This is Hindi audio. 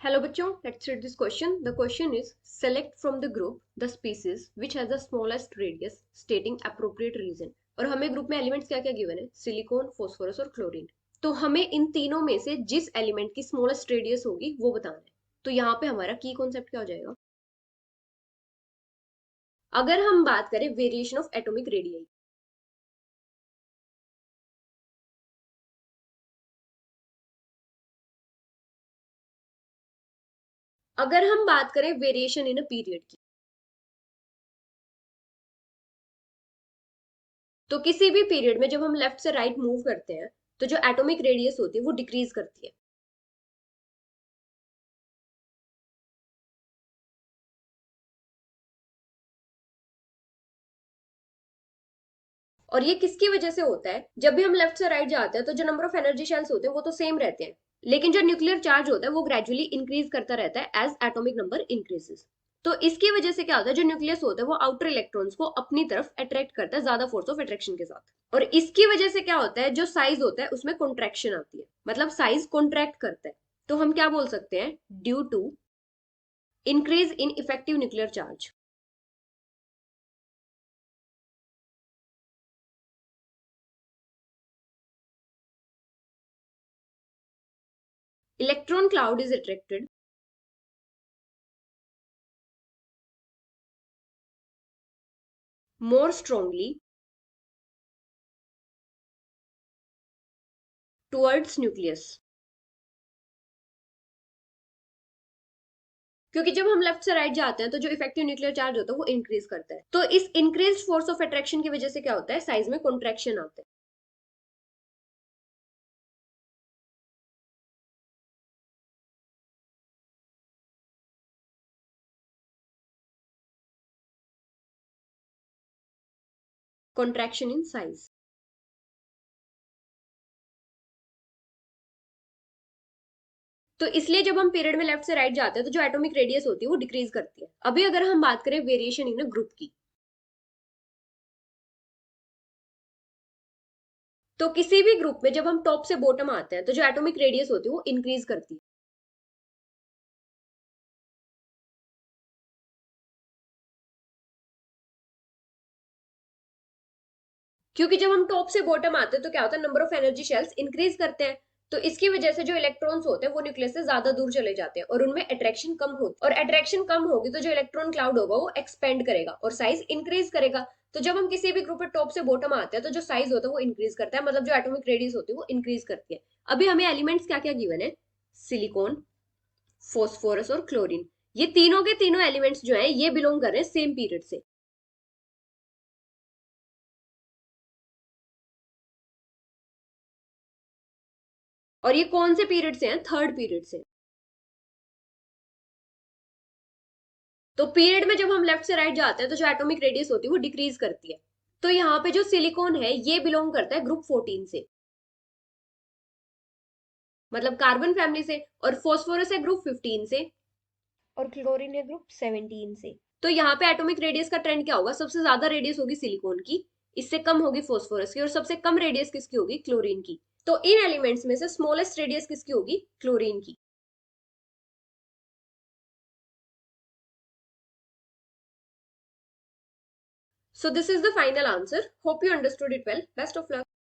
Hello बच्चों, let's read this question. The question is select from the group the species which has the smallest radius stating appropriate reason. और हमें ग्रुप में एलिमेंट्स क्या क्या गिवन है, सिलिकॉन, फास्फोरस और क्लोरीन. तो हमें इन तीनों में से जिस एलिमेंट की स्मॉलेस्ट रेडियस होगी वो बताना है. तो यहाँ पे हमारा की कॉन्सेप्ट क्या हो जाएगा. अगर हम बात करें वेरिएशन ऑफ एटॉमिक रेडियाई, अगर हम बात करें वेरिएशन इन अ पीरियड की, तो किसी भी पीरियड में जब हम लेफ्ट से राइट मूव करते हैं तो जो एटॉमिक रेडियस होती है वो डिक्रीज करती है. और ये किसकी वजह से होता है, जब भी हम लेफ्ट से राइट जाते हैं तो जो नंबर ऑफ एनर्जी शेल्स होते हैं वो तो सेम रहते हैं, लेकिन जो न्यूक्लियर चार्ज होता है वो ग्रेजुअली इंक्रीज करता रहता है एज एटॉमिक नंबर इंक्रीजेस. तो इसकी वजह से क्या होता है, जो न्यूक्लियस होता है वो आउटर इलेक्ट्रॉन्स को अपनी तरफ अट्रैक्ट करता है ज्यादा फोर्स ऑफ अट्रैक्शन के साथ. और इसकी वजह से क्या होता है, जो साइज होता है उसमें कॉन्ट्रैक्शन आती है, मतलब साइज कॉन्ट्रैक्ट करता है. तो हम क्या बोल सकते हैं, due to increase in effective nuclear charge. Electron cloud is attracted more strongly towards nucleus. क्योंकि जब हम लेफ्ट से राइट जाते हैं तो जो इफेक्टिव न्यूक्लियर चार्ज होता है वो इंक्रीज करता है. तो इस इंक्रीज फोर्स ऑफ अट्रैक्शन की वजह से क्या होता है, साइज में कॉन्ट्रैक्शन आता है. Contraction in size. तो इसलिए जब हम पीरियड में लेफ्ट से राइट जाते हैं तो जो एटॉमिक रेडियस होती है वो डिक्रीज करती है. अभी अगर हम बात करें वेरिएशन इन अ ग्रुप की, तो किसी भी ग्रुप में जब हम टॉप से बॉटम आते हैं तो जो एटॉमिक रेडियस होती है वो इंक्रीज करती है. क्योंकि जब हम टॉप से बॉटम आते हैं तो क्या होता है, number of energy shells increase करते हैं. तो इसकी वजह से जो इलेक्ट्रॉन्स होते हैं वो न्यूक्लियस से ज्यादा दूर चले जाते हैं और उनमें अट्रैक्शन कम होती है. और अट्रैक्शन कम होगी तो जो इलेक्ट्रॉन क्लाउड होगा वो एक्सपेंड करेगा और साइज इंक्रीज करेगा. तो जब हम किसी भी ग्रुप में टॉप से बॉटम आते हैं तो जो साइज होता है वो इंक्रीज करता है, मतलब जो एटॉमिक रेडियस होती है वो इंक्रीज करती है. अभी हमें एलिमेंट्स क्या क्या गिवन है, सिलिकॉन, फॉस्फोरस और क्लोरीन. ये तीनों के तीनों एलिमेंट्स जो है ये बिलोंग कर रहे हैं सेम पीरियड से. और ये कौन से पीरियड से हैं, थर्ड पीरियड से. तो पीरियड में जब हम लेफ्ट से राइट जाते हैं तो जो एटॉमिक रेडियस होती है वो डिक्रीज करती है. तो यहाँ पे जो सिलिकॉन है ये बिलोंग करता है ग्रुप 14 से, मतलब कार्बन फैमिली से. और फॉस्फोरस है ग्रुप 15 से और क्लोरीन है ग्रुप 17 से. तो यहाँ पे एटॉमिक रेडियस का ट्रेंड क्या होगा, सबसे ज्यादा रेडियस होगी सिलिकॉन की, इससे कम होगी फॉस्फोरस की, और सबसे कम रेडियस किसकी होगी, क्लोरीन की. तो इन एलिमेंट्स में से स्मॉलेस्ट रेडियस किसकी होगी, क्लोरीन की. So this is the final answer. Hope you understood it well. Best of luck.